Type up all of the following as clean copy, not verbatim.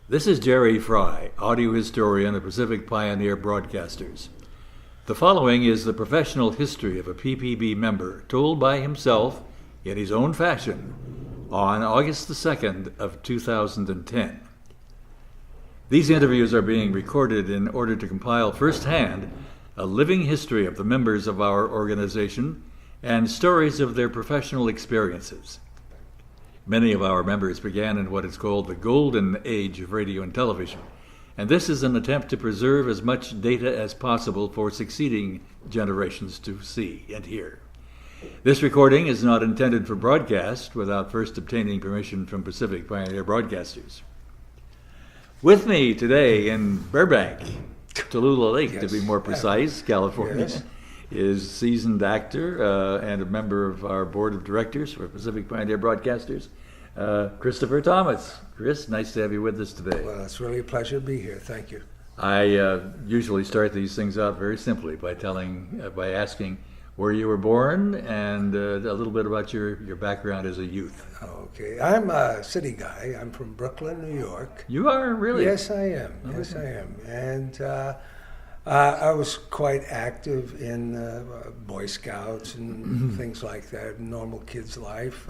This is Jerry Fry, audio historian of Pacific Pioneer Broadcasters. The following is the professional history of a PPB member told by himself in his own fashion on August the 2nd of 2010. These interviews are being recorded in order to compile firsthand a living history of the members of our organization and stories of their professional experiences. Many of our members began in what is called the golden age of radio and television, and this is an attempt to preserve as much data as possible for succeeding generations to see and hear. This recording is not intended for broadcast without first obtaining permission from Pacific Pioneer Broadcasters. With me today in Burbank, Tallulah Lake to be more precise, California, is seasoned actor and a member of our board of directors for Pacific Pioneer Broadcasters, Christopher Thomas. Chris, nice to have you with us today. Well, it's really a pleasure to be here. Thank you. I usually start these things out very simply by asking where you were born and a little bit about your background as a youth. Okay, I'm a city guy. I'm from Brooklyn, New York. You are, really? Yes, I am. Okay. Yes, I am. And I was quite active in Boy Scouts and things like that, normal kid's life.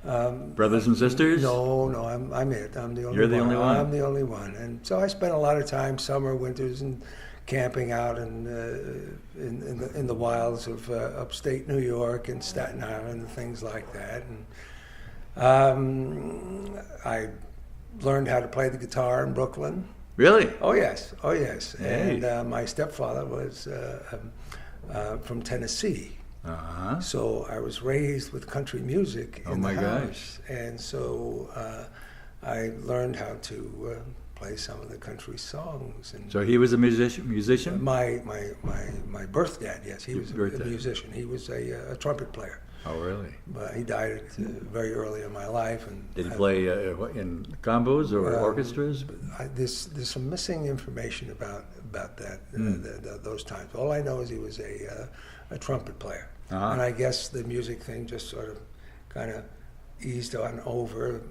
Brothers and sisters? No, I'm it. I'm the only one. You're the only one? I'm the only one. And so I spent a lot of time, summer, winters, and camping out in the wilds of upstate New York and Staten Island and things like that. And I learned how to play the guitar in Brooklyn. Really? Oh yes. Hey. And my stepfather was from Tennessee. Uh-huh. So I was raised with country music in the house. Gosh. And so I learned how to play some of the country songs. And so he was a musician? My birth dad, yes, he was a musician. He was a trumpet player. Oh, really? But he died very early in my life. And did he play in combos or orchestras? There's some missing information about that those times. All I know is he was a trumpet player, and I guess the music thing just sort of kind of eased on over,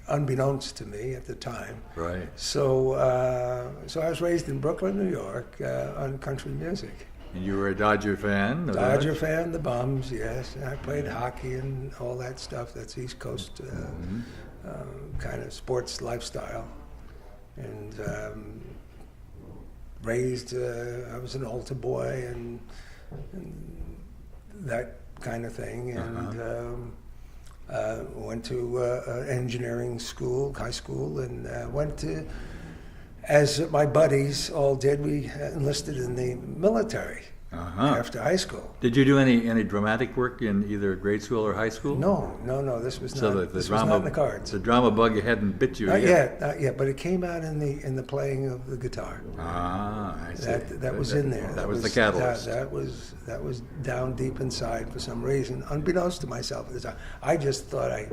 unbeknownst to me at the time. Right. So I was raised in Brooklyn, New York, on country music. And you were a Dodger fan? Dodger fan, the Bums, yes. And I played hockey and all that stuff. That's East Coast kind of sports lifestyle. And raised, I was an altar boy and that kind of thing. And went to engineering school, high school, and went to, as my buddies all did, we enlisted in the military after high school. Did you do any dramatic work in either grade school or high school? No. This was not. This was not in the cards. The drama bug hadn't bit you yet. Not yet. But it came out in the playing of the guitar. I see. That was in there. That was the catalyst. That was down deep inside for some reason, unbeknownst to myself at the time. I just thought I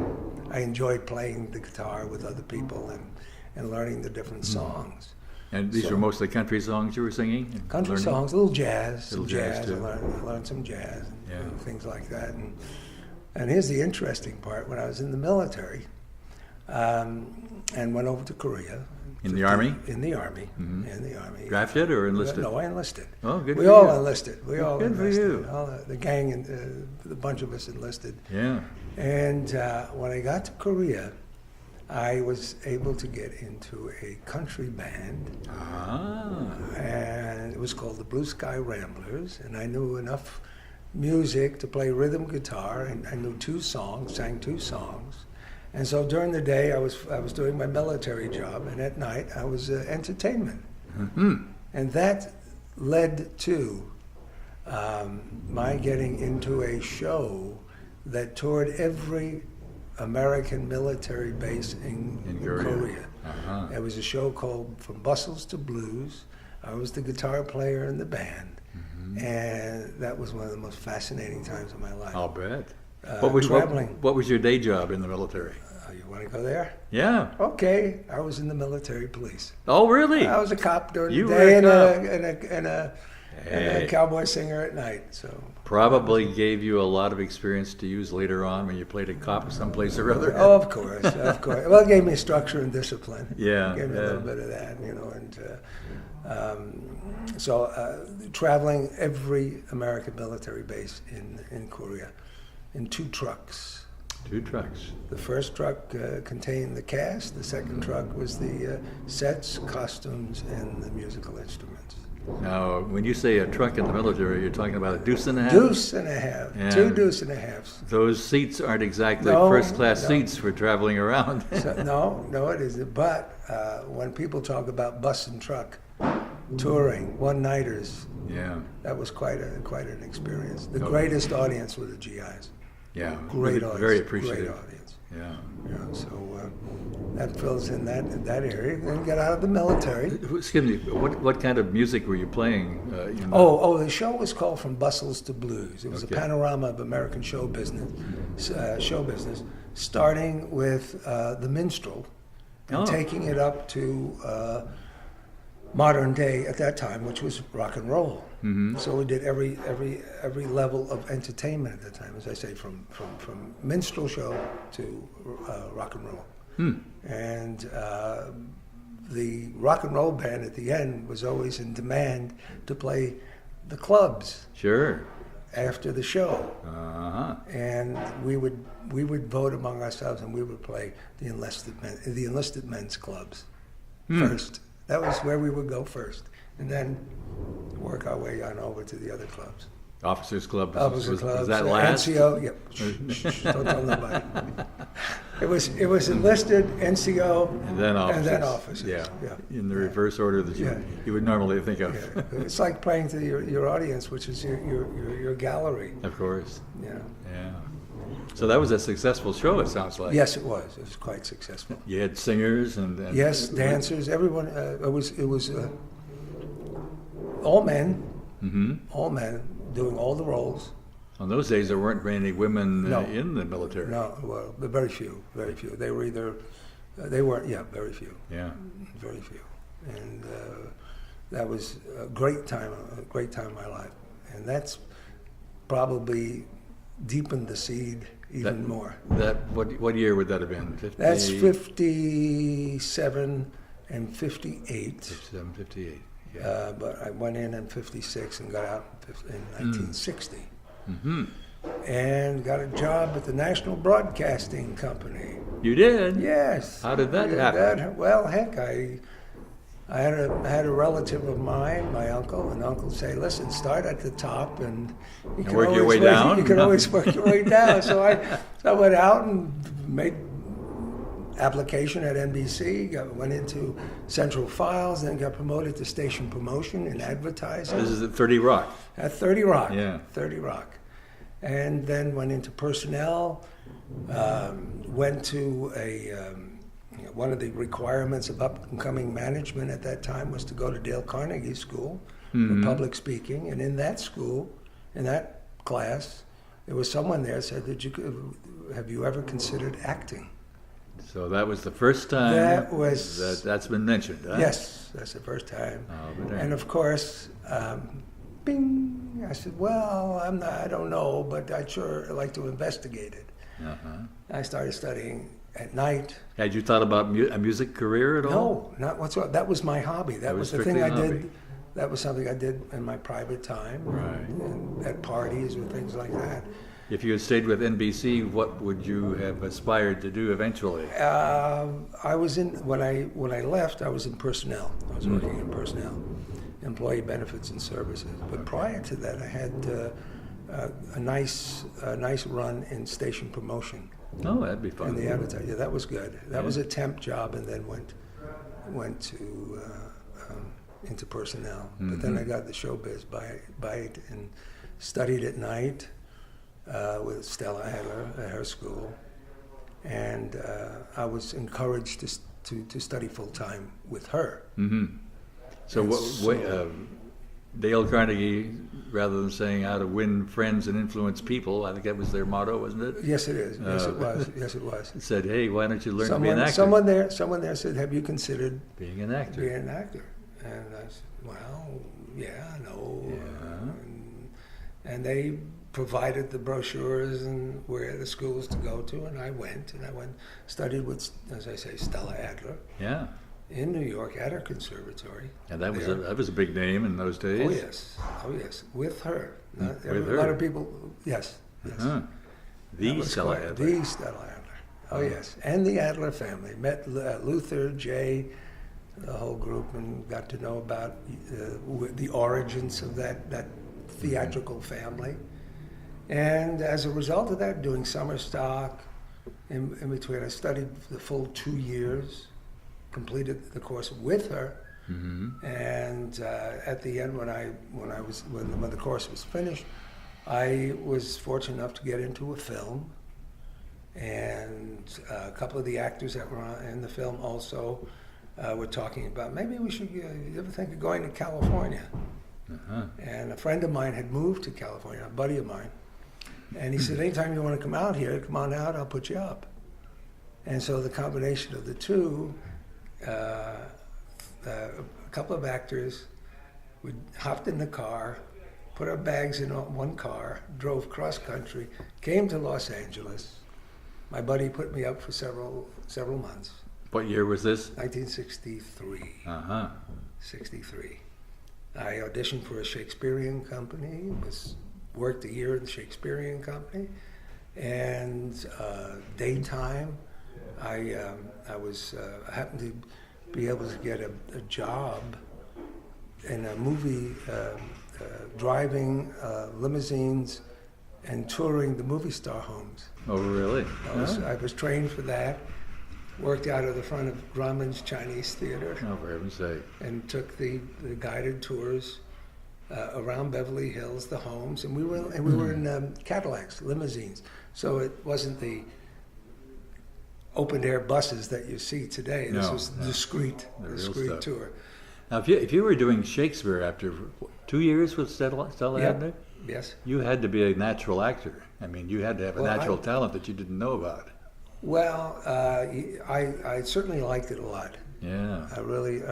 enjoyed playing the guitar with other people and learning the different songs. And these were mostly country songs you were singing? Country songs, a little jazz. Little jazz too. I learned some jazz and things like that. And here's the interesting part. When I was in the military and went over to Korea. In the Army? In the Army. Mm-hmm. In the Army. Drafted or enlisted? No, I enlisted. Oh, good for you. We all enlisted. We all good enlisted. For you. All the gang and the bunch of us enlisted. Yeah. And when I got to Korea, I was able to get into a country band, and it was called the Blue Sky Ramblers, and I knew enough music to play rhythm guitar, and I knew sang two songs. And so during the day I was doing my military job, and at night I was entertainment. Mm-hmm. And that led to my getting into a show that toured every American military base in Korea. It was a show called From Bustles to Blues. I was the guitar player in the band, and that was one of the most fascinating times of my life. I'll bet. Traveling. What was your day job in the military? You want to go there? Yeah. Okay. I was in the military police. Oh, really? I was a cop during You the day were a cop. and a cowboy singer at night. So Probably gave you a lot of experience to use later on when you played a cop someplace or other. Oh, of course, of course. Well, it gave me structure and discipline. Yeah, It gave me a little bit of that, you know, and so traveling every American military base in Korea in 2 trucks. 2 trucks. The first truck contained the cast. The second truck was the sets, costumes, and the musical instruments. Now, when you say a truck in the military, you're talking about a deuce and a half? Deuce and a half. And 2 deuce and a halves. Those seats aren't exactly No, first-class no. seats for traveling around. No, it isn't. But when people talk about bus and truck touring, one-nighters, Yeah, that was quite an experience. The Oh. greatest audience were the GIs. yeah. Great Very- audience. Very appreciative. Great audience. Yeah. You know, so that fills in that area. Then get out of the military. Excuse me, what kind of music were you playing? The show was called From Bustles to Blues. It was Okay. a panorama of American show business, starting with the minstrel and Oh. taking it up to modern day at that time, which was rock and roll. Mhm. So we did every level of entertainment at that time, as I say, from minstrel show to rock and roll. And the rock and roll band at the end was always in demand to play the clubs Sure. after the show, Uh-huh. and we would vote among ourselves, and we would play the enlisted men's clubs first. That was where we would go first, and then work our way on over to the other clubs. Officers Club. Officer clubs, Was that last? NCO. Yep. Shh, don't tell nobody. It was enlisted, NCO, And then officers. Yeah. In the reverse order that Yeah. you would normally think of. Yeah. It's like playing to your audience, which is your gallery. Of course. Yeah. Yeah. So that was a successful show, it sounds like. Yes, it was. It was quite successful. You had singers and Yes, dancers. Everyone. It was all men. Mm-hmm. All men doing all the roles. On those days, there weren't many women No. in the military. No, well, but very few. They were either. They weren't. Yeah, very few. Yeah. Very few. And that was a great time in my life. And that's probably deepened the seed even more. What year would that have been? 50, That's 57 and 58. 57, 58. Yeah. But I went in 56 and got out in 1960. Mm-hmm. And got a job at the National Broadcasting Company. You did? Yes. How did that happen? Well, heck, I had a relative of mine, my uncle, and uncle say, "Listen, start at the top, and you can work your always way down." You can always work your way down." So I went out and made application at NBC. Went into Central Files, then got promoted to station promotion in advertising. This is at 30 Rock. At 30 Rock. Yeah. 30 Rock. And then went into personnel, went to one of the requirements of up-and-coming management at that time was to go to Dale Carnegie School for public speaking. And in that school, in that class, there was someone there that said, have you ever considered acting? So that was the first time that's been mentioned, huh? Yes, that's the first time. Oh, but And of course, bing, I said, well, I don't know, but I'd sure like to investigate it. Uh-huh. I started studying at night. Had you thought about a music career at all? No, not whatsoever. That was my hobby. That was the strictly thing a I hobby. did. That was something I did in my private time, Right. and at parties or things like that. If you had stayed with NBC, what would you have aspired to do eventually? I was when I left. I was in personnel. I was working in personnel, employee benefits and services. But prior to that, I had a nice run in station promotion. Oh, that'd be fun. And the advertising, yeah, that was good. That was a temp job, and then went to into personnel. But then I got the showbiz bite and studied at night with Stella Adler at her school, and I was encouraged to study full time with her. Mm-hmm. So Dale Carnegie, rather than saying how to win friends and influence people, I think that was their motto, wasn't it? Yes, it is. Yes, it was. Yes, it was. It said, hey, why don't you learn to be an actor? Someone there said, have you considered being an actor? being an actor? And I said, well, yeah, no. Yeah. And they provided the brochures and where the schools to go to, and I went studied with, as I say, Stella Adler. Yeah. In New York at her conservatory. And that was a big name in those days. Oh yes, with her. With A her. lot of people. Yes. Uh-huh. The Stella Adler. The Stella Adler. Oh yes, and the Adler family. Met Luther, Jay, the whole group, and got to know about the origins of that theatrical family. And as a result of that, doing summer stock, in between, I studied the full 2 years. Completed the course with her, and at the end, when the course was finished, I was fortunate enough to get into a film, and a couple of the actors that were in the film also were talking about maybe we should. You ever think of going to California? And a friend of mine had moved to California, a buddy of mine, and he said, "Anytime you want to come out here, come on out. I'll put you up." And so the combination of the two. A couple of actors, we hopped in the car, put our bags in one car, drove cross country, came to Los Angeles. My buddy put me up for several months. What year was this? 1963. 63. I auditioned for a Shakespearean company. Worked a year in the Shakespearean company, and daytime. I happened to be able to get a job in a movie, driving limousines and touring the movie star homes. Oh, really? I was trained for that. Worked out of the front of Grauman's Chinese Theater. Oh, for heaven's sake. And took the guided tours around Beverly Hills, the homes, and we were in Cadillacs, limousines. So it wasn't the open air buses that you see today. This was discreet tour. Now, if you were doing Shakespeare after 2 years with Stella Adler, yes, you had to be a natural actor. I mean, you had to have a natural talent that you didn't know about. Well, I certainly liked it a lot. Yeah. I really,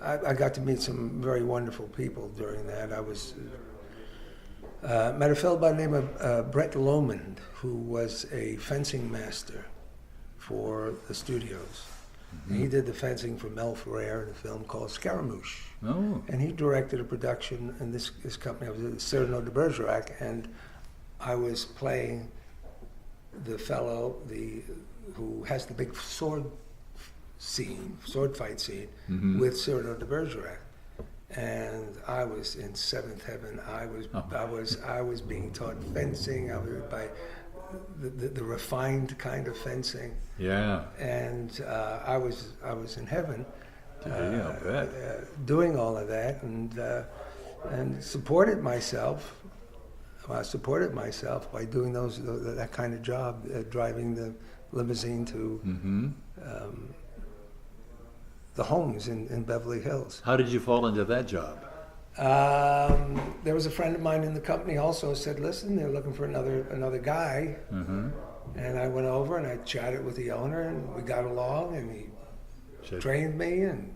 I got to meet some very wonderful people during that. I was met a fellow by the name of Brett Lomond, who was a fencing master for the studios. And he did the fencing for Mel Ferrer in a film called Scaramouche. Oh. And he directed a production in this company. I was at Cyrano de Bergerac, and I was playing the fellow who has the big sword fight scene with Cyrano de Bergerac. And I was in seventh heaven. I was being taught fencing. I was by the refined kind of fencing. Yeah. And I was in heaven, doing all of that, and supported myself. I supported myself by doing that kind of job, driving the limousine to the homes in Beverly Hills. How did you fall into that job? There was a friend of mine in the company also said, "Listen, they're looking for another guy." And I went over and I chatted with the owner, and we got along, and he trained me, and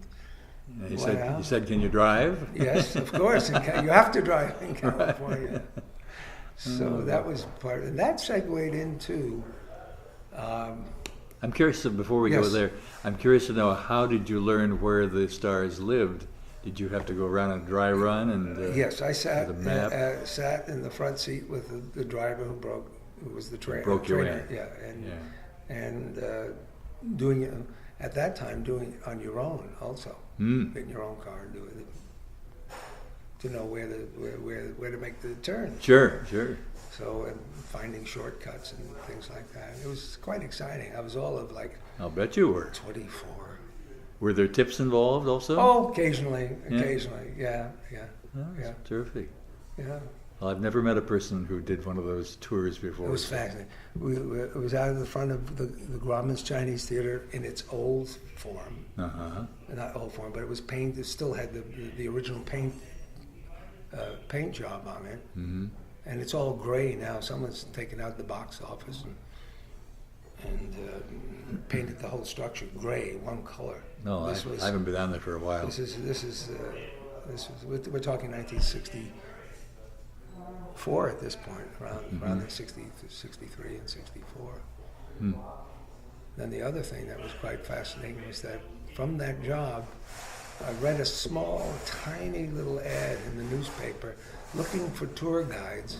he said, "Can you drive?" Yes, of course. You have to drive in California. So that was part, and that segued into. I'm curious, before we go there, I'm curious to know, how did you learn where the stars lived? Did you have to go around a dry run? And yes, I sat in the front seat with the driver who was the trainer. Broke you in. And doing it at that time, doing it on your own also, getting your own car and doing it to know where to make the turn. Sure. So, and finding shortcuts and things like that. It was quite exciting. I was all of like. I'll bet you were. 24. Were there tips involved also? Oh, occasionally, yeah. Oh, that's terrific. Yeah. Well, I've never met a person who did one of those tours before. It was fascinating. It was out in the front of the Grauman's Chinese Theater in its old form. Not old form, but it was painted. It still had the original paint job on it. And it's all gray now. Someone's taken out the box office and painted the whole structure gray, one color. No, I haven't been down there for a while. We're talking 1964 4 at this point, around the 63 and 64. Hmm. Then the other thing that was quite fascinating was that from that job, I read a small, tiny little ad in the newspaper looking for tour guides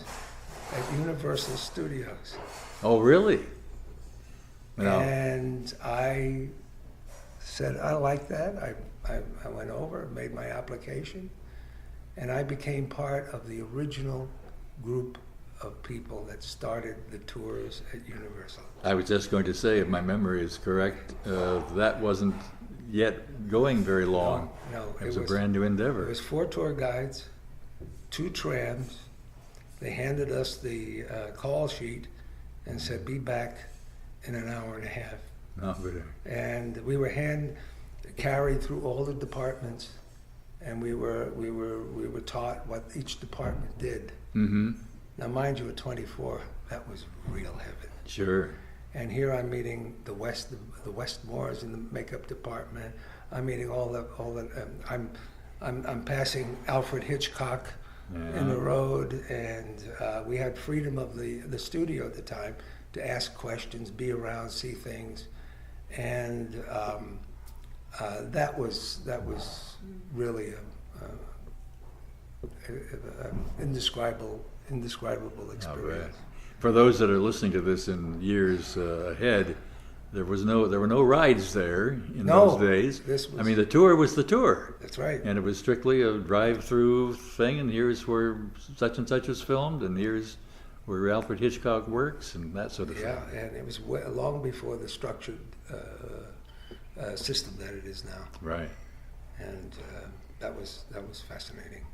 at Universal Studios. Oh, really? No. And I said, I like that. I went over, made my application, and I became part of the original group of people that started the tours at Universal. I was just going to say, if my memory is correct, that wasn't yet going very long. No, it was a brand new endeavor. It was 4 tour guides, 2 trams. They handed us the call sheet and said, be back in an hour and a half. Oh, good. And we were hand carried through all the departments, and we were taught what each department did. Mm-hmm. Now, mind you, at 24, that was real heaven. Sure. And here I'm meeting the Westmores in the makeup department. I'm meeting I'm passing Alfred Hitchcock in the road, and we had freedom of the studio at the time to ask questions, be around, see things, and that was really an indescribable experience. For those that are listening to this in years ahead, there were no rides there in those days. The tour was the tour. That's right. And it was strictly a drive-through thing, and here's where such and such was filmed, and here's where Alfred Hitchcock works, and that sort of thing. Yeah, and it was long before the structured system that it is now. Right. And that was fascinating.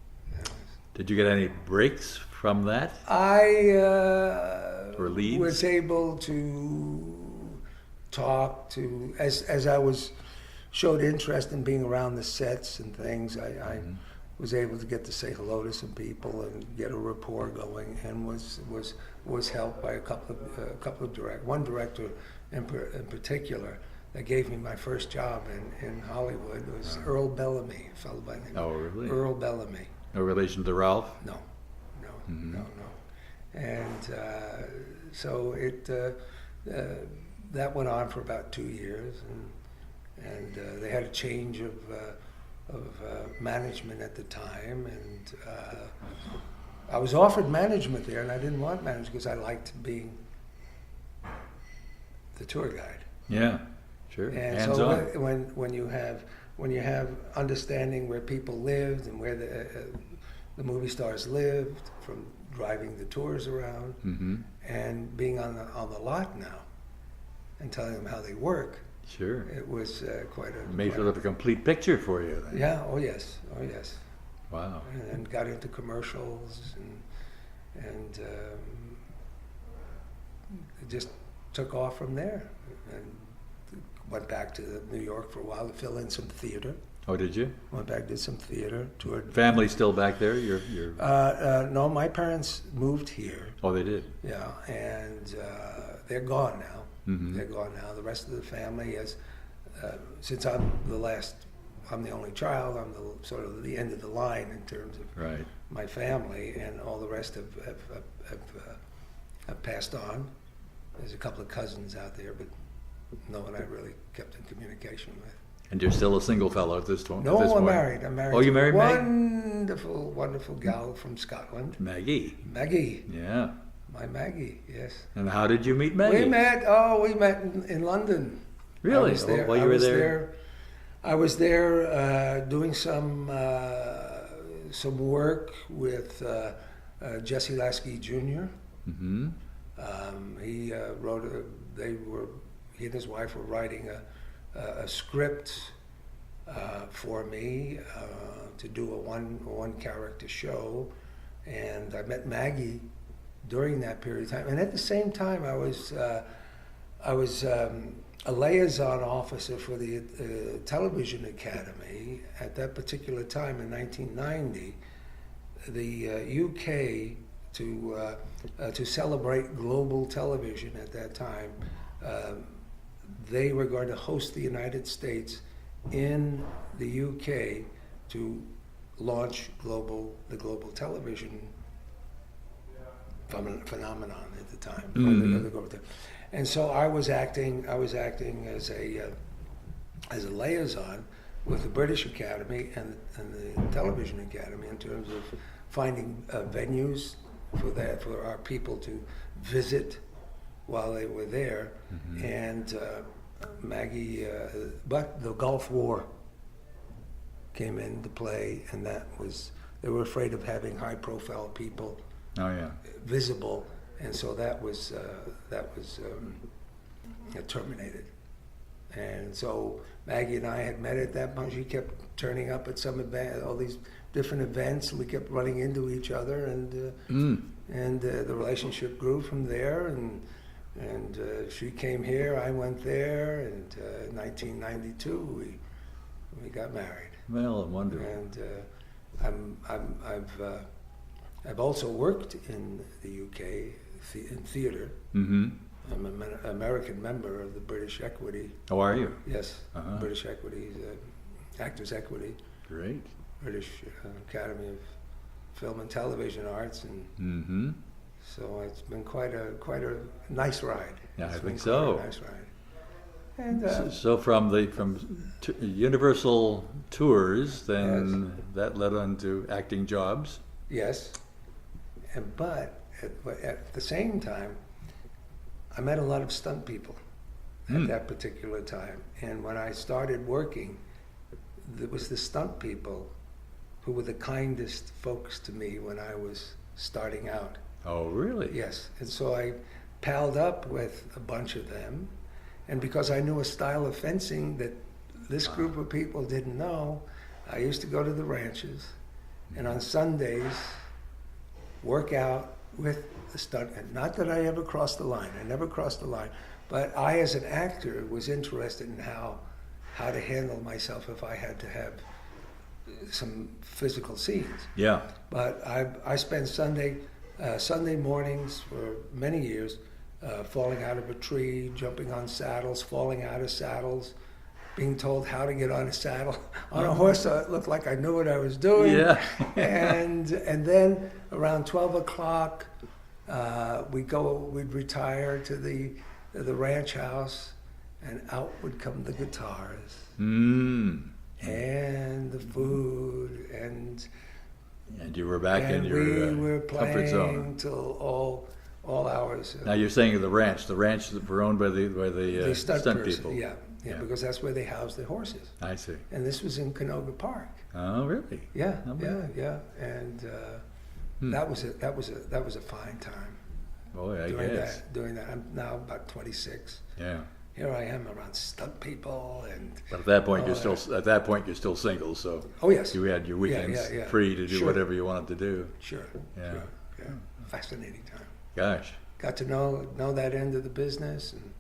Did you get any breaks from that? I or leads? Was able to talk to, as I showed interest in being around the sets and things, I was able to get to say hello to some people and get a rapport going, and was helped by a couple of one director in particular that gave me my first job in Hollywood. It was Earl Bellamy, a fellow by the name. Oh, really? Earl Bellamy. No relation to Ralph? No. And so that went on for about 2 years, and they had a change of management at the time, and I was offered management there, and I didn't want management because I liked being the tour guide. Yeah, sure. And hands-on. so when you have understanding where people lived and where the movie stars lived, from driving the tours around, and being on the lot now and telling them how they work. Sure. It was quite a... Made sort of a complete picture for you then. Yeah, oh yes. Wow. And got into commercials, and it just took off from there. And went back to New York for a while to fill in some theater. Oh, did you? Went back, did some theater, toured. Family still back there? No, my parents moved here. Oh, they did? Yeah, and they're gone now. Mm-hmm. They're gone now. The rest of the family has, since I'm the only child, I'm the sort of the end of the line in terms of my family, and all the rest have passed on. There's a couple of cousins out there, but no one I really kept in communication with. And you're still a single fellow at this point? No, I'm married. Oh, you married Maggie? Wonderful, wonderful gal from Scotland. Maggie. Yeah. My Maggie, yes. And how did you meet Maggie? We met in London. Really? While you were there? I was there doing some work with Jesse Lasky Jr. Mm-hmm. He he and his wife were writing a script for me to do a one character show, and I met Maggie during that period of time. And at the same time, I was a liaison officer for the Television Academy at that particular time in 1990. The UK, to celebrate global television at that time, they were going to host the United States in the UK to launch the global television phenomenon at the time. Mm-hmm. And so I was acting as a liaison with the British Academy and the Television Academy in terms of finding venues for our people to visit while they were there. Mm-hmm. And Maggie, but the Gulf War came into play, and they were afraid of having high-profile people visible, and so that was terminated. And so Maggie and I had met at that point. She kept turning up at some event, all these different events, and we kept running into each other, and the relationship grew from there. And she came here, I went there, and in 1992 we got married. Well, wonderful. And I've also worked in the UK in theatre. Mm-hmm. I'm an American member of the British Equity. Oh, are you? Yes, Uh-huh. British Equity, Actors Equity, Great. British Academy of Film and Television Arts, and Mm-hmm. so it's been quite a nice ride. Yeah, I It's think been so. quite a nice ride. And So from Universal tours, then that led on to acting jobs. yes, but at the same time, I met a lot of stunt people at that particular time. And when I started working, it was the stunt people who were the kindest folks to me when I was starting out. Oh, really? Yes. And so I palled up with a bunch of them. And because I knew a style of fencing that this group of people didn't know, I used to go to the ranches and on Sundays work out with the stunt. And not that I ever crossed the line. I never crossed the line. But I, as an actor, was interested in how to handle myself if I had to have some physical scenes. Yeah. But I spent Sunday mornings for many years falling out of a tree, jumping on saddles, falling out of saddles, being told how to get on a saddle on a horse, so it looked like I knew what I was doing. Yeah. and then around 12 o'clock, we'd retire to the ranch house, and out would come the guitars and the food, and you were back in we your were comfort zone. playing till all hours. Now you're saying the ranch that were owned by the stunt person, people. yeah, because that's where they house the horses. I see. And this was in Canoga Park. Oh, really? Yeah, Oh, yeah. And that was a fine time. Boy, I guess. Doing that. I'm now about 26. Yeah. Here I am around stunt people, and But at that point, you're still single, so oh yes, you had your weekends free to do whatever you wanted to do. Sure. Yeah. Sure. Yeah. Fascinating time. Gosh. Got to know that end of the business. And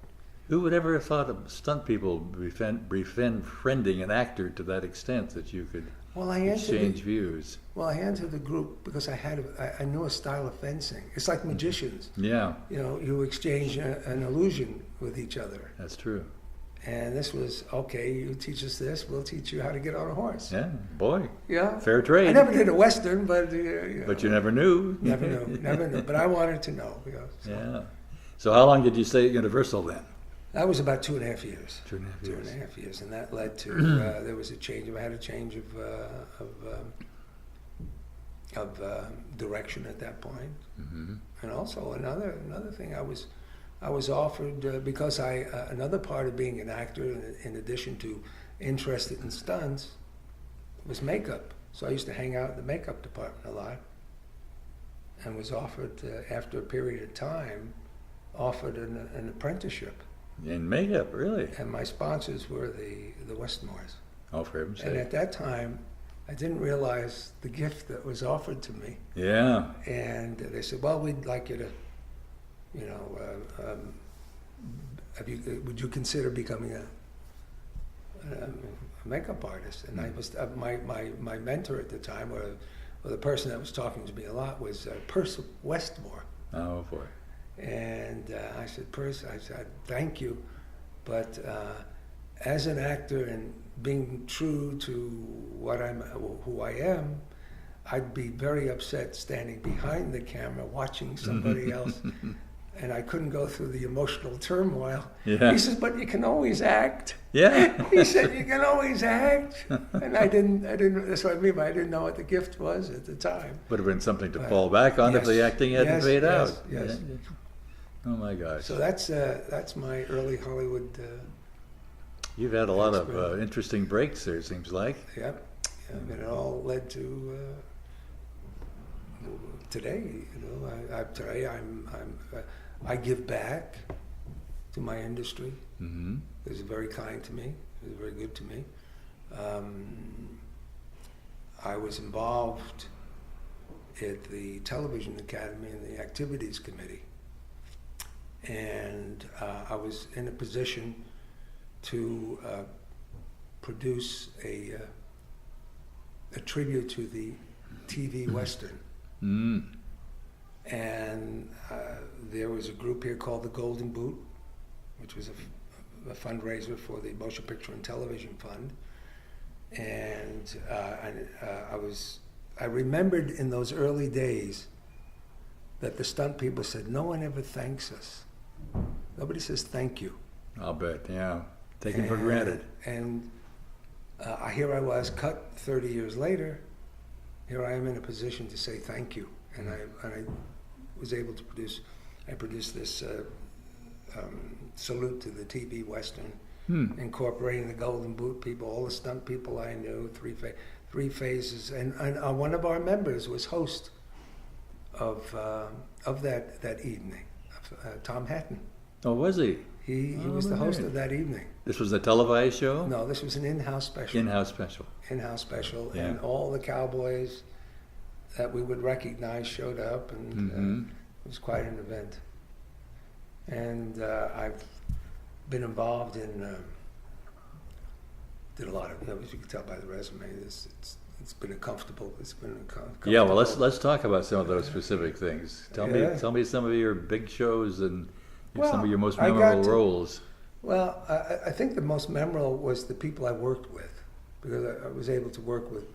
Who would ever have thought of stunt people befriending an actor to that extent that you could exchange views? Well, I entered the group because I knew a style of fencing. It's like magicians. Yeah. You know, you exchange an illusion with each other. That's true. And this was, okay, you teach us this, we'll teach you how to get on a horse. Yeah, boy. Yeah. Fair trade. I never did a Western, but... But you never knew. Never knew. But I wanted to know. So. Yeah. So how long did you stay at Universal then? That was about 2.5 years. 2.5 years. 2.5 years. And that led to, there was a change. I had a change of direction at that point. Mm-hmm. And also another thing I was offered, because another part of being an actor, in addition to interested in stunts, was makeup. So I used to hang out in the makeup department a lot, and was offered, after a period of time, an apprenticeship. In makeup, really? And my sponsors were the Westmores. Oh, for heaven's sake. And at that time, I didn't realize the gift that was offered to me. Yeah. And they said, well, we'd like you to, would you consider becoming a makeup artist? And I was my mentor at the time, or the person that was talking to me a lot, was Percy Westmore. Oh boy. And I said, Percy, thank you, but as an actor and being true to who I am, I'd be very upset standing behind the camera watching somebody else, and I couldn't go through the emotional turmoil. Yeah. He says, "But you can always act." Yeah. He said, "You can always act," and I didn't. That's what I mean. I didn't know what the gift was at the time. Would have been something to fall back on if the acting hadn't paid out. Yes. Yeah. Oh my gosh. So that's my early Hollywood. You've had a lot of interesting breaks there, it seems like. Yep. And it all led to today. Today I give back to my industry. Mm-hmm. It was very kind to me. It was very good to me. I was involved at the Television Academy and the Activities Committee, and I was in a position to produce a tribute to the TV Western. Mm. And there was a group here called the Golden Boot, which was a fundraiser for the Motion Picture and Television Fund. And I remembered in those early days that the stunt people said, "No one ever thanks us. Nobody says thank you." I'll bet, yeah. Taken for granted. And here I was, cut 30 years later. Here I am in a position to say thank you, and I was able to produced this salute to the TV Western, incorporating the Golden Boot people, all the stunt people I knew, three phases, and one of our members was host of that evening, Tom Hatton. Oh, was he? He was the host of that evening. This was a televised show? No, this was an in-house special. In-house special. In-house special, Yeah. and all the cowboys that we would recognize showed up, and it was quite an event. And I've been involved in, did a lot of, as you can tell by the resume, it's been a comfortable. Yeah, well, let's talk about some of those specific things. Tell me some of your big shows and some of your most memorable roles. Well, I think the most memorable was the people I worked with, because I was able to work with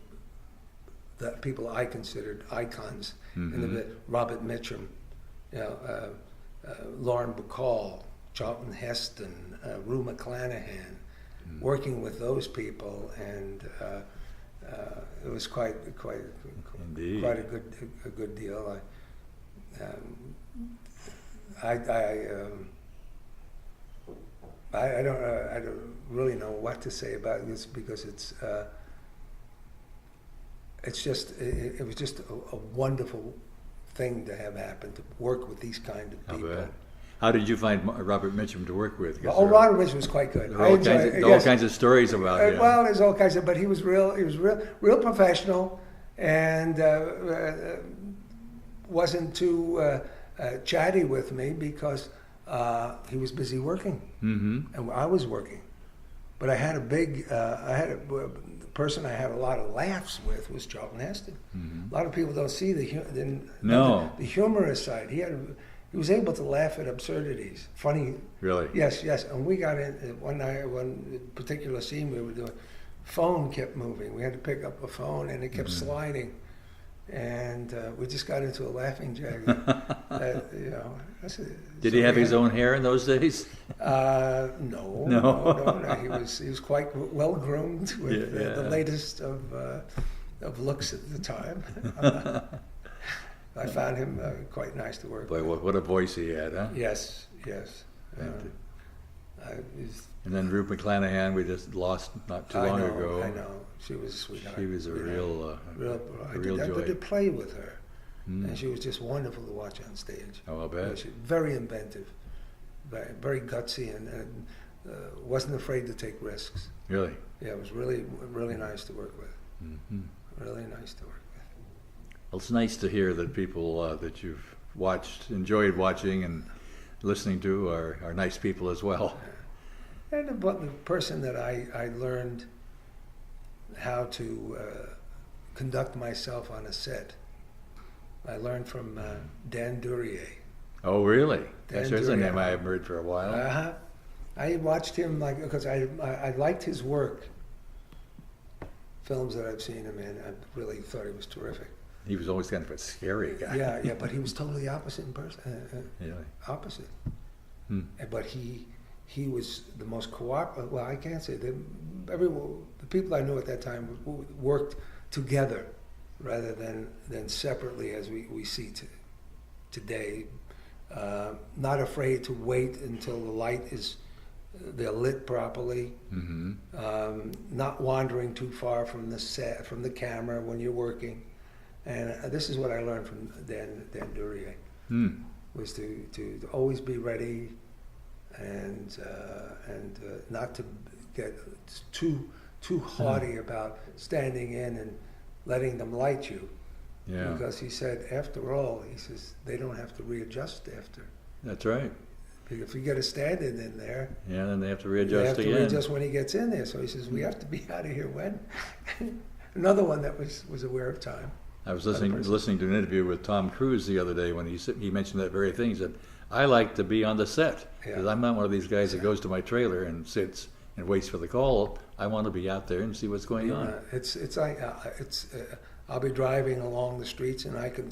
the people I considered icons in the bit. Robert Mitchum, Lauren Bacall, Charlton Heston, Rue McClanahan, working with those people, and it was quite a good deal. I don't really know what to say about this, because it was just a wonderful thing to have happen, to work with these kind of people. How did you find Robert Mitchum to work with? Robert Mitchum was quite good. All kinds of stories about him. Well, there's all kinds of, but he was real professional, and wasn't too chatty with me, because he was busy working, and I was working. But I had the person I had a lot of laughs with was Charlton Heston. A lot of people don't see the humorous side. He was able to laugh at absurdities, funny. Really? Yes. And we got in one night, one particular scene we were doing. Phone kept moving. We had to pick up a phone, and it kept sliding. And we just got into a laughing jag. Did he have his own hair in those days? No. He was quite well groomed with the latest of looks at the time. I found him quite nice to work with. Boy, what a voice he had, huh? Yes. And then Rue McClanahan, we just lost not too long ago. I know. She was a sweetheart. She was a real joy. I did play with her, and she was just wonderful to watch on stage. Oh, I'll bet. She was very inventive, very gutsy, and wasn't afraid to take risks. Really? Yeah, it was really, really nice to work with. Really nice to work with. Well, it's nice to hear that people that you've enjoyed watching and listening to are nice people as well. And the person that I learned how to conduct myself on a set, I learned from Dan Duryea. Oh, really? That's a name I haven't heard for a while. I watched him because I liked his work. Films that I've seen him in, I really thought he was terrific. He was always kind of a scary guy. Yeah, but he was totally opposite in person. Yeah. Opposite. Hmm. But he was the most cooperative. Well, I can't say that. The people I knew at that time worked together rather than separately as we see today. Not afraid to wait until they're lit properly. Mm-hmm. Not wandering too far from the camera when you're working. And this is what I learned from Dan Duryea, was to always be ready and not to get too haughty about standing in and letting them light you. Yeah. Because he said, after all, he says, they don't have to readjust after. That's right. If you get a stand-in in there, yeah, then they have to readjust again. They have to readjust when he gets in there. So he says, we have to be out of here when. Another one that was aware of time. I was listening to an interview with Tom Cruise the other day when he mentioned that very thing. He said, I like to be on the set because I'm not one of these guys that goes to my trailer and sits and waits for the call. I want to be out there and see what's going on. It's like I'll be driving along the streets and I can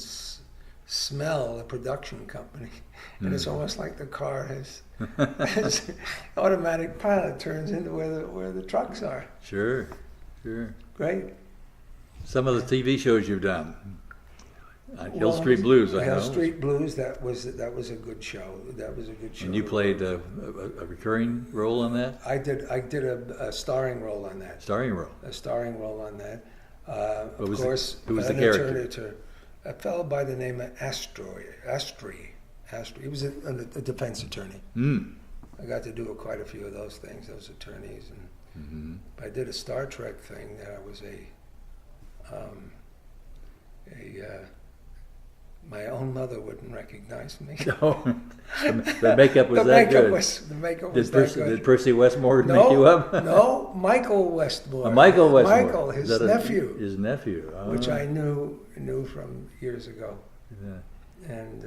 smell a production company, and it's almost like the car has automatic pilot turns into where the trucks are. Sure. Great. Some of the TV shows you've done. Hill Street Blues, I know. Hill Street Blues, that was a good show. That was a good show. And you played a recurring role on that? I did a starring role on that. Starring role? A starring role on that. Who was the character? A fellow by the name of Astri. He was a defense attorney. I got to do quite a few of those things, those attorneys. And I did a Star Trek thing that I was my own mother wouldn't recognize me. No, the makeup was that good. The makeup was that good. Did Percy Westmore make you up? No, Michael Westmore. Michael Westmore. Michael, his nephew. His nephew. Oh. Which I knew from years ago. Yeah. And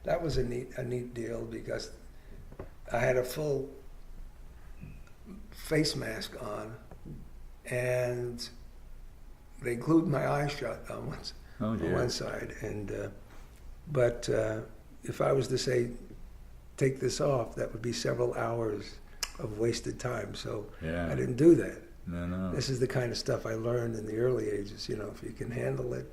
that was a neat deal because I had a full face mask on, and they glued my eyes shut on one side. And but if I was to say take this off, that would be several hours of wasted time. So I didn't do that. No. This is the kind of stuff I learned in the early ages. If you can handle it,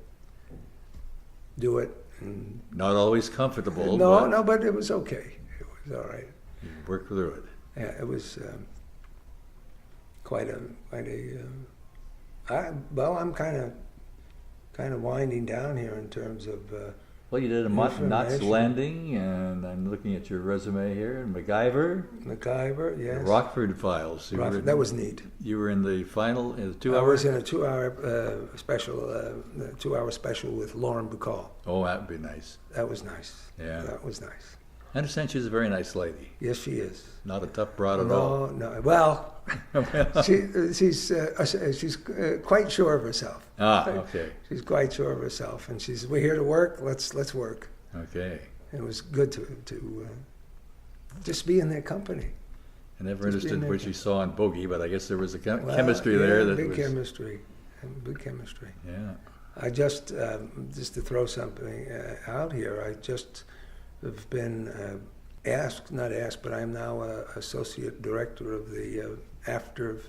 do it. And not always comfortable. But it was okay. It was all right. You worked through it. Yeah, it was quite a. I'm kind of winding down here in terms of. Well, you did a Knots Landing, and I'm looking at your resume here, and MacGyver, yes. The Rockford Files. That was neat. You were in the final 2 hours? I was in a 2-hour special with Lauren Bacall. Oh, that would be nice. That was nice. Yeah. That was nice. I understand she's a very nice lady. Yes, she is. Not a tough broad at all. No. Well, she's quite sure of herself. Okay. She's quite sure of herself, and we're here to work. Let's work. Okay. It was good to just be in their company. I never understood what you saw in Bogey, but I guess there was a chemistry there. Big chemistry. Yeah. I just to throw something out here, I just have been not asked, but I'm now associate director of the after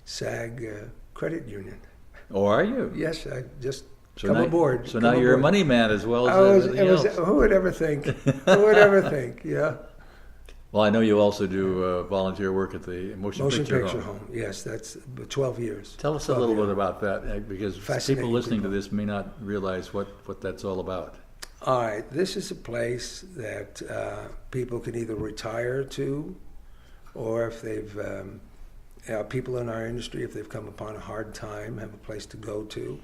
SAG credit union. Oh, are you? Yes, I just come aboard. So now you're a money man as well as everything else. Who would ever think? Who would ever think? Yeah. Well, I know you also do volunteer work at the Motion Picture Home. Yes, that's 12 years. Tell us a little bit about that, because people listening to this may not realize what that's all about. All right, this is a place that people can either retire to, or if they've, people in our industry, if they've come upon a hard time, have a place to go to.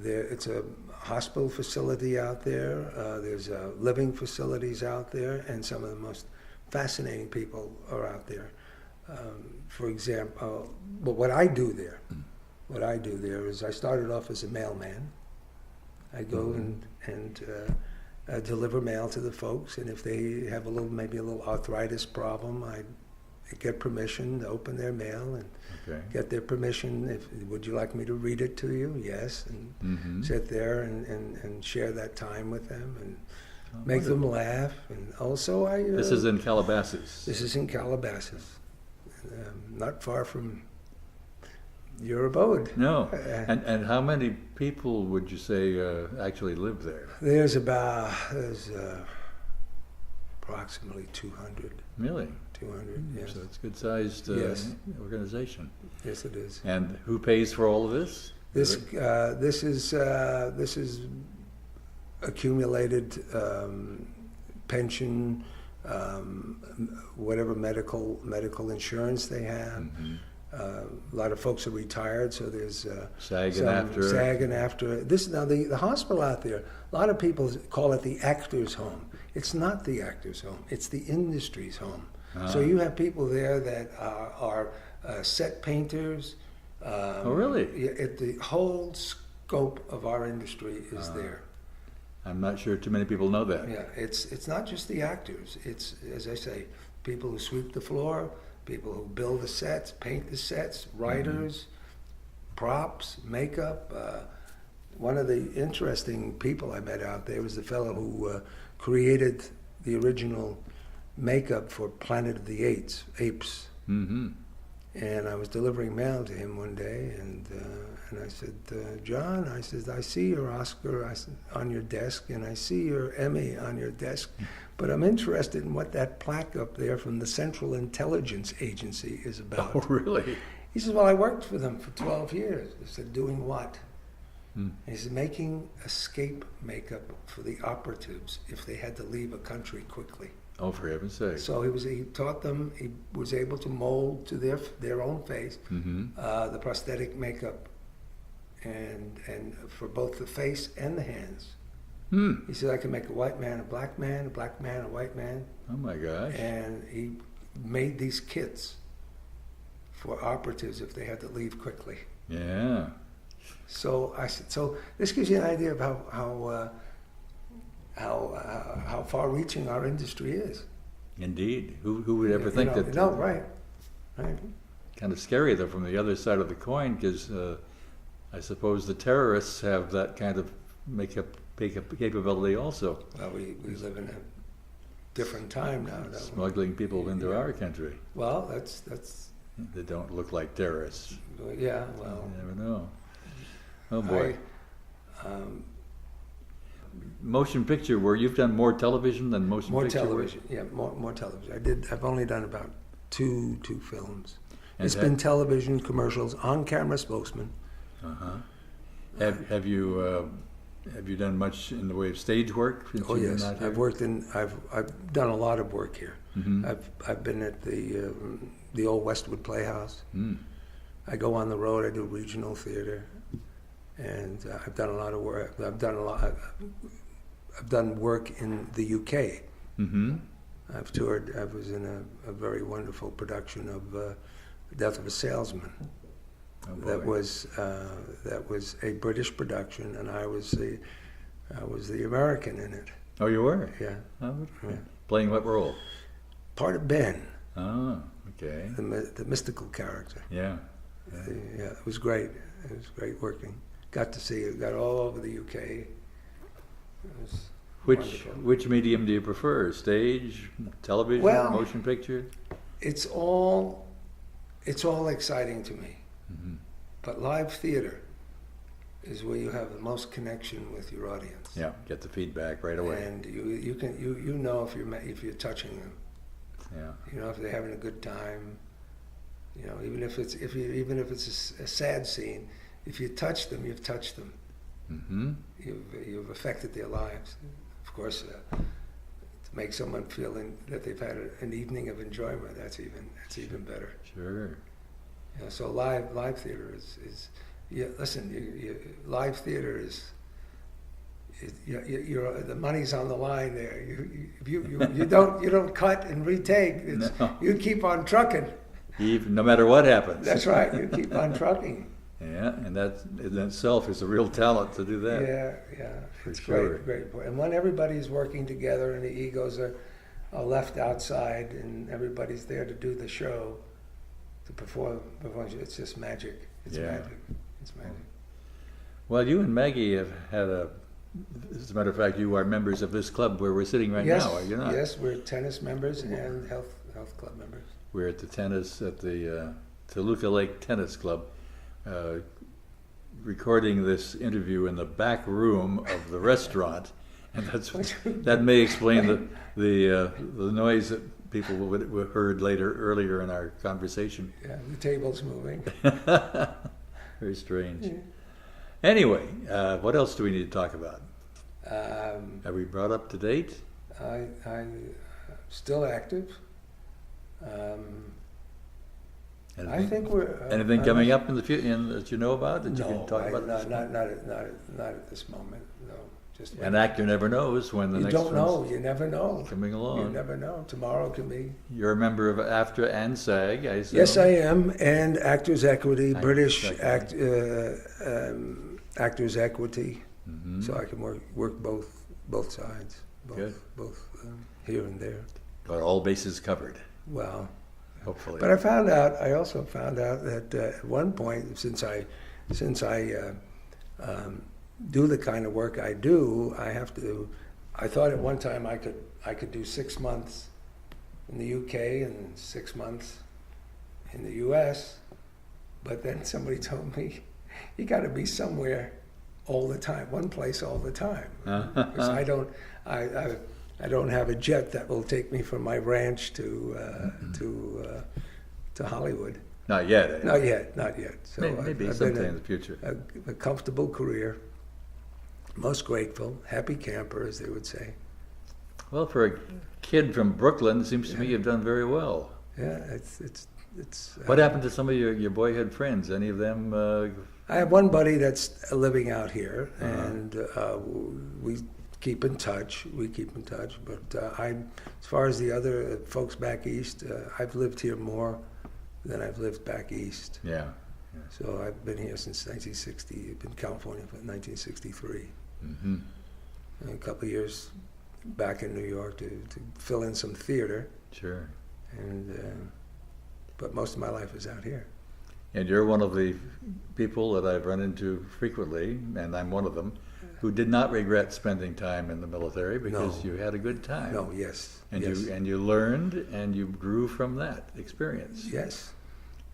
It's a hospital facility out there. There's living facilities out there, and some of the most fascinating people are out there. For example, but what I do there is I started off as a mailman. I go and deliver mail to the folks, and if they have maybe a little arthritis problem, I get permission to open their mail and Okay. get their permission. Would you like me to read it to you? Yes. And sit there and share that time with them and make them laugh. And also This is in Calabasas. This is in Calabasas, not far from your abode. No. And how many people would you say actually live there? There's approximately 200. Really? 200, yes. So it's a good-sized Yes. organization. Yes, it is. And who pays for all of this? This is accumulated pension, whatever medical insurance they have. A lot of folks are retired, so there's SAG and after. This now the hospital out there. A lot of people call it the actor's home. It's not the actor's home. It's the industry's home. So you have people there that are set painters. Oh, really? The whole scope of our industry is there. I'm not sure too many people know that. Yeah, it's not just the actors. It's, as I say, people who sweep the floor, people who build the sets, paint the sets, writers, props, makeup. One of the interesting people I met out there was the fellow who created the original makeup for Planet of the Apes. Mm-hmm. And I was delivering mail to him one day, and I said, John, I said, I see your Oscar on your desk, and I see your Emmy on your desk, but I'm interested in what that plaque up there from the Central Intelligence Agency is about. Oh, really? He says, well, I worked for them for 12 years. I said, doing what? He said, making escape makeup for the operatives if they had to leave a country quickly. Oh, for heaven's sake. So he taught them, he was able to mold to their own face the prosthetic makeup and for both the face and the hands. He said, I can make a white man a black man, a black man a white man. Oh my gosh. And he made these kits for operatives if they had to leave quickly. Yeah. So I said, so this gives you an idea of how far-reaching our industry is. Indeed. Who would ever think that? No, right. Kind of scary, though, from the other side of the coin, because I suppose the terrorists have that kind of makeup capability also. Well, we live in a different time now. Smuggling people into our country. Well, that's. They don't look like terrorists. Yeah, well. You never know. Oh boy. Motion picture, where you've done more television than motion picture television, work? Yeah, more television. I've only done about two films. And it's been television commercials, on-camera spokesman. Have you done much in the way of stage work? Oh yes, I've done a lot of work here. I've been at the old Westwood Playhouse. I go on the road. I do regional theater. And I've done a lot of work. I've done work in the UK. I've toured. I was in a very wonderful production of The Death of a Salesman. Oh, that was a British production, and I was the American in it. Oh, you were? Yeah. Oh, playing what role? Part of Ben. Oh, okay. The mystical character. Yeah. Yeah, it was great. It was great working. Got to see it. Got all over the UK. It was wonderful. Which medium do you prefer? Stage, television, motion picture? It's all exciting to me. But live theater is where you have the most connection with your audience. Yeah, get the feedback right away. And you know if you're touching them. Yeah. You know if they're having a good time. You know, even if it's a sad scene, if you touch them, you've touched them. You've affected their lives. Of course, to make someone feel that they've had an evening of enjoyment, that's even better. Sure. You know, so live theater is live theater is. The money's on the line there. You don't cut and retake. No. You keep on trucking. No matter what happens. That's right. You keep on trucking. Yeah, and that in itself is a real talent to do that. Yeah, for it's sure. Great. And when everybody's working together and the egos are left outside, and everybody's there to do the show, to perform. It's just magic. It's magic. It's magic. Well, you and Maggie have had as a matter of fact, you are members of this club where we're sitting right now, are you not? Yes, we're tennis members and health club members. We're at the Toluca Lake Tennis Club, recording this interview in the back room of the restaurant, and that may explain the noise that people would heard earlier in our conversation. Yeah, the table's moving. Very strange. Yeah. Anyway, what else do we need to talk about? Are we brought up to date? I'm still active. I think we're... anything coming up in the future that you know about that you can talk about? Not at this moment, no. Just an actor never knows when the next one's... You don't know. You never know. Coming along. You never know. Tomorrow can be... You're a member of AFTRA and SAG, I assume? Yes, I am. And Actors Equity, British Actors Equity. Mm-hmm. So I can work both sides. Both here and there. Got all bases covered. Well... Hopefully. But I also found out that at one point, since I do the kind of work I do, I thought at one time I could do 6 months in the UK and 6 months in the US, but then somebody told me, you got to be somewhere all the time, one place all the time. Because I don't have a jet that will take me from my ranch to Hollywood. Not yet. Eh? Not yet. So maybe sometime in the future. A comfortable career. Most grateful, happy camper, as they would say. Well, for a kid from Brooklyn, it seems to me you've done very well. Yeah, it's. What happened to some of your boyhood friends? Any of them? I have one buddy that's living out here, and we keep in touch. But as far as the other folks back east, I've lived here more than I've lived back east. Yeah. So I've been here since 1960. I've been in California for 1963. Mm-hmm. And a couple of years back in New York to fill in some theater. Sure. And but most of my life is out here. And you're one of the people that I've run into frequently, and I'm one of them, who did not regret spending time in the military because you had a good time. No, yes. And you learned and you grew from that experience.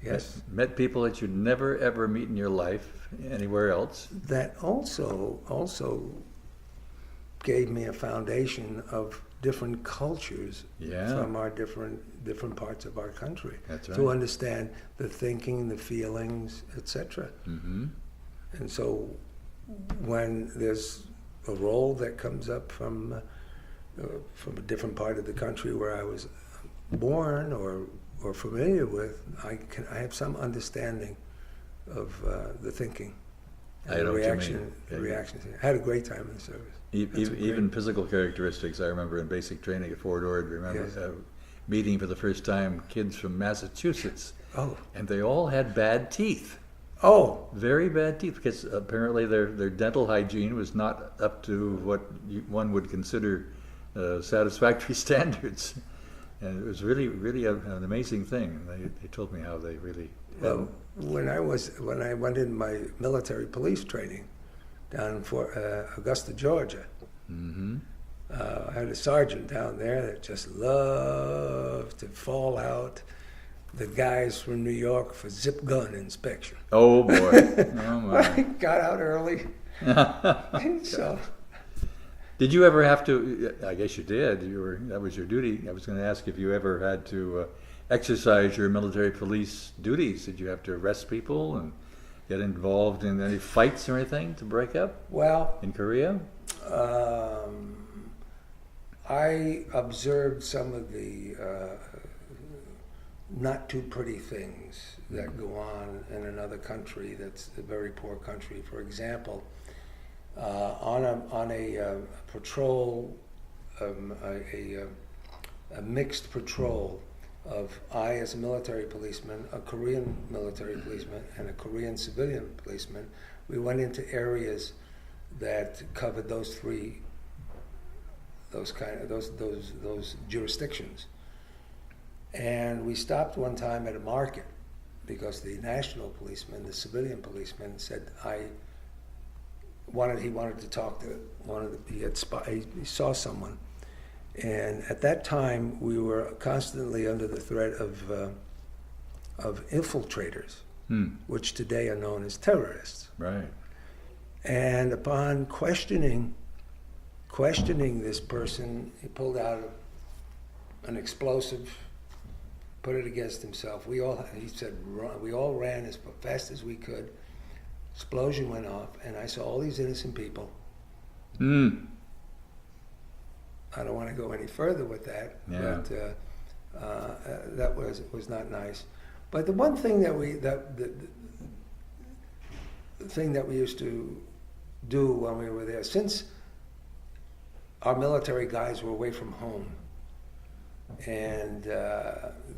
Yes. Met people that you'd never ever meet in your life anywhere else. That also gave me a foundation of different cultures from our different parts of our country. That's right. To understand the thinking, the feelings, etc. Mm-hmm. And so when there's a role that comes up from a different part of the country where I was born or familiar with, I have some understanding of the thinking and the reaction. The reactions. I had a great time in the service. Even physical characteristics. I remember in basic training at Fort Ord. Meeting for the first time kids from Massachusetts. Oh. And they all had bad teeth. Oh, very bad teeth, because apparently their dental hygiene was not up to what one would consider satisfactory standards, and it was really an amazing thing. They told me how they really. Well, when I went in my military police training down in Augusta, Georgia, mm-hmm. I had a sergeant down there that just loved to fall out the guys from New York for zip gun inspection. Oh boy! Oh my! I got out early. So. Did you ever have to? I guess you did. That was your duty. I was going to ask if you ever had to exercise your military police duties. Did you have to arrest people and get involved in any fights or anything to break up? Well, in Korea, I observed some of the not too pretty things that go on in another country that's a very poor country. For example, on a patrol, a mixed patrol of I as a military policeman, a Korean military policeman, and a Korean civilian policeman, we went into areas that covered those three those jurisdictions. And we stopped one time at a market because the national policeman, the civilian policeman, said he wanted to talk to he saw someone. And at that time, we were constantly under the threat of infiltrators, which today are known as terrorists. Right. And upon questioning this person, he pulled out an explosive, put it against himself. He said, we all ran as fast as we could. Explosion went off, and I saw all these innocent people. I don't want to go any further with that, but that was not nice. But the one thing that the thing that we used to do when we were there, since our military guys were away from home, and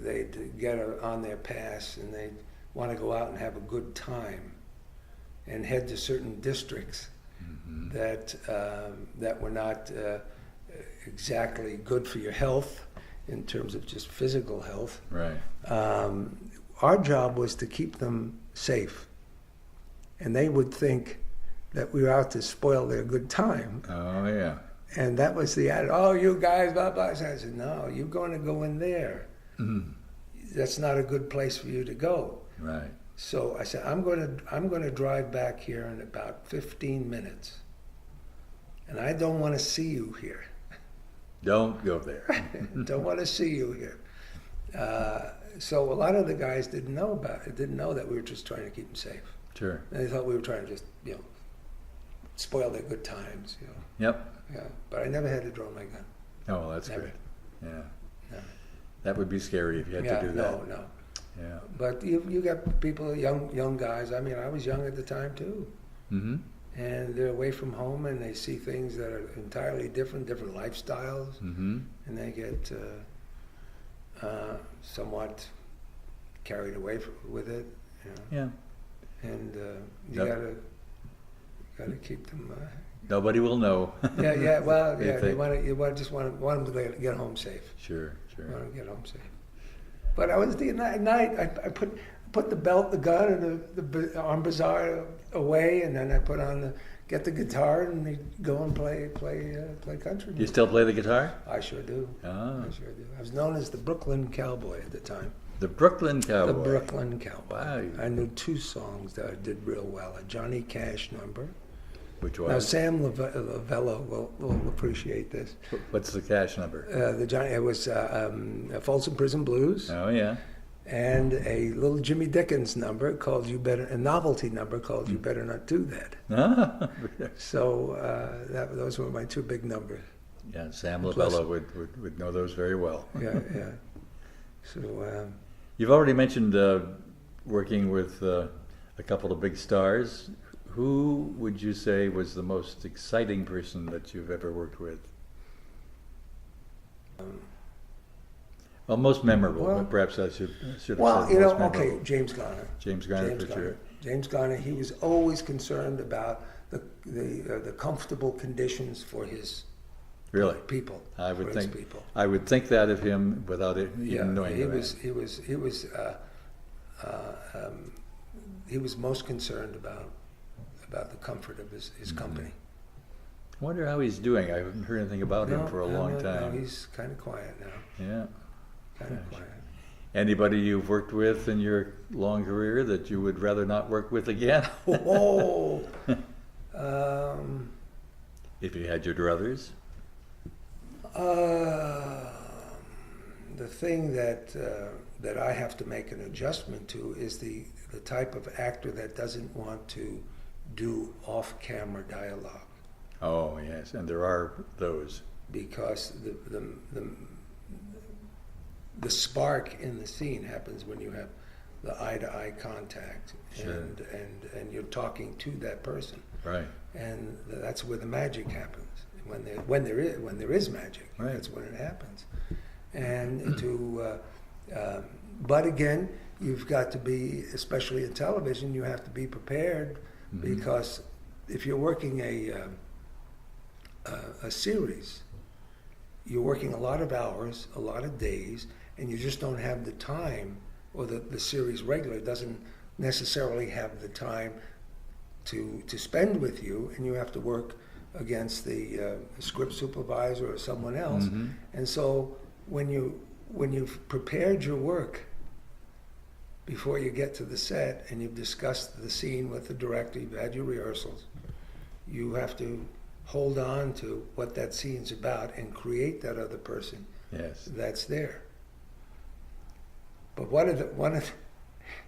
they'd get on their pass, and they'd want to go out and have a good time, and head to certain districts that were not exactly good for your health in terms of just physical health. Right. Our job was to keep them safe, and they would think that we were out to spoil their good time. Oh yeah. And that was the attitude. Oh, you guys, blah blah. So I said, no, you're going to go in there. That's not a good place for you to go. Right. So I said, I'm going to drive back here in about 15 minutes, and I don't want to see you here. Don't go there. Don't want to see you here. So a lot of the guys didn't know that we were just trying to keep them safe. Sure. And they thought we were trying to just, spoil their good times. Yep. Yeah. But I never had to draw my gun. Oh, that's Never. great. Yeah. No. That would be scary if you had to do that. No. Yeah. But you got people, young guys. I mean, I was young at the time too. Mm-hmm. And they're away from home, and they see things that are entirely different lifestyles, and they get somewhat carried away with it. Yeah. And you gotta keep them. Nobody will know. Yeah. Well, yeah. You just want them to get home safe. Sure. You want them to get home safe. But at night, I put the gun, and the arm bazaar away, and then I get the guitar, and we go and play country music. You still play the guitar? I sure do. Oh. I sure do. I was known as the Brooklyn Cowboy at the time. The Brooklyn Cowboy. The Brooklyn Cowboy. Wow. I knew 2 songs that I did real well. A Johnny Cash number. Which one? Now Sam Lavello will appreciate this. What's the Cash number? It was Folsom Prison Blues. Oh yeah. And a little Jimmy Dickens number called a novelty number called You Better Not Do That. Ah. So those were my 2 big numbers. Yeah, Sam Lavello would know those very well. Yeah. So you've already mentioned working with a couple of big stars. Who would you say was the most exciting person that you've ever worked with? Well, most memorable, but perhaps I should have said most memorable. James Garner. James Garner, for sure. James Garner, he was always concerned about the comfortable conditions for his people. I would think that of him without even knowing he that. He was most concerned about the comfort of his company. I wonder how he's doing. I haven't heard anything about him for a long time. No, he's kind of quiet now. Yeah. Kind of quiet. Anybody you've worked with in your long career that you would rather not work with again? Oh. If you had your druthers? The thing that I have to make an adjustment to is the type of actor that doesn't want to do off-camera dialogue. Oh yes, and there are those. Because the spark in the scene happens when you have the eye-to-eye contact, sure. and you're talking to that person. Right. And that's where the magic happens. When there is magic, right. That's when it happens. And but again, you've got to be, especially in television, you have to be prepared, because if you're working a series, you're working a lot of hours, a lot of days, and you just don't have the time, or the series regular doesn't necessarily have the time to spend with you, and you have to work against the script supervisor or someone else. Mm-hmm. And so when you've prepared your work before you get to the set and you've discussed the scene with the director, you've had your rehearsals, you have to hold on to what that scene's about and create that other person that's there. But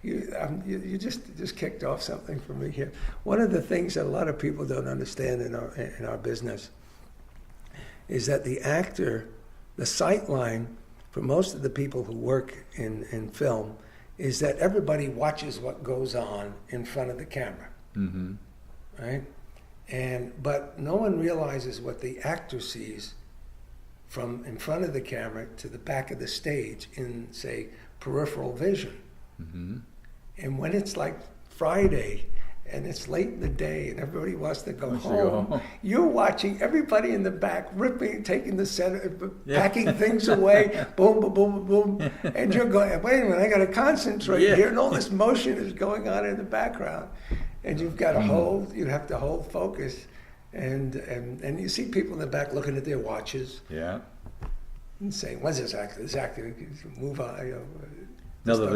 you just kicked off something for me here. One of the things that a lot of people don't understand in our business is that the actor, the sight line for most of the people who work in film is that everybody watches what goes on in front of the camera, Mm-hmm. right? But no one realizes what the actor sees from in front of the camera to the back of the stage in, say, peripheral vision. Mm-hmm. And when it's like Friday and it's late in the day and everybody wants to go home, you're watching everybody in the back ripping, taking the center, packing things away, boom, boom, boom, boom, and you're going, wait a minute, I got to concentrate here, and all this motion is going on in the background, and you've got to you have to hold focus, and you see people in the back looking at their watches, and saying, "What's this actor? This actor, move on." Another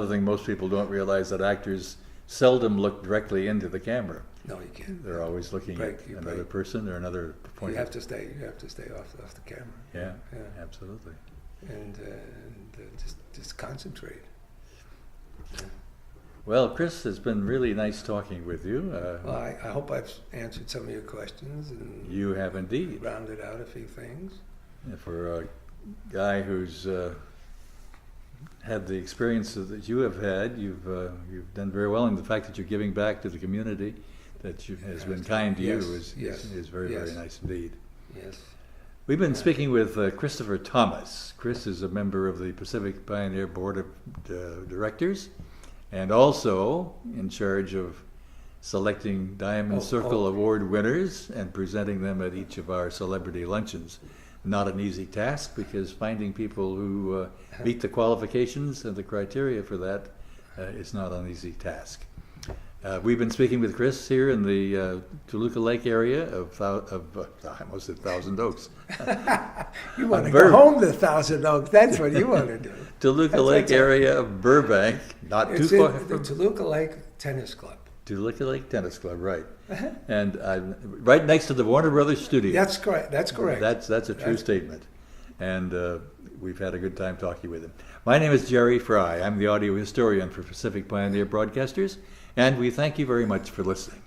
thing most people don't realize, that actors seldom look directly into the camera. No, you can't. They're always looking at another person or another point. You have to stay off the camera. Yeah, absolutely. And just concentrate. Yeah. Well, Chris, it's been really nice talking with you. Well, I hope I've answered some of your questions, and you have indeed rounded out a few things. For a guy who's had the experience that you have had, you've done very well, and the fact that you're giving back to the community that has been kind to you is very, very nice indeed. Yes. We've been speaking with Christopher Thomas. Chris is a member of the Pacific Pioneer Board of Directors, and also in charge of selecting Diamond Circle Award winners and presenting them at each of our celebrity luncheons. Not an easy task, because finding people who meet the qualifications and the criteria for that is not an easy task. We've been speaking with Chris here in the Toluca Lake area of I almost said Thousand Oaks. You want to go home to Thousand Oaks? That's what you want to do. Toluca Lake area of Burbank, not too far from the Toluca Lake Tennis Club. Toluca Lake Tennis Club, right? And right next to the Warner Brothers studio. That's correct. That's correct. That's a true statement, and we've had a good time talking with him. My name is Jerry Fry. I'm the audio historian for Pacific Pioneer Broadcasters, and we thank you very much for listening.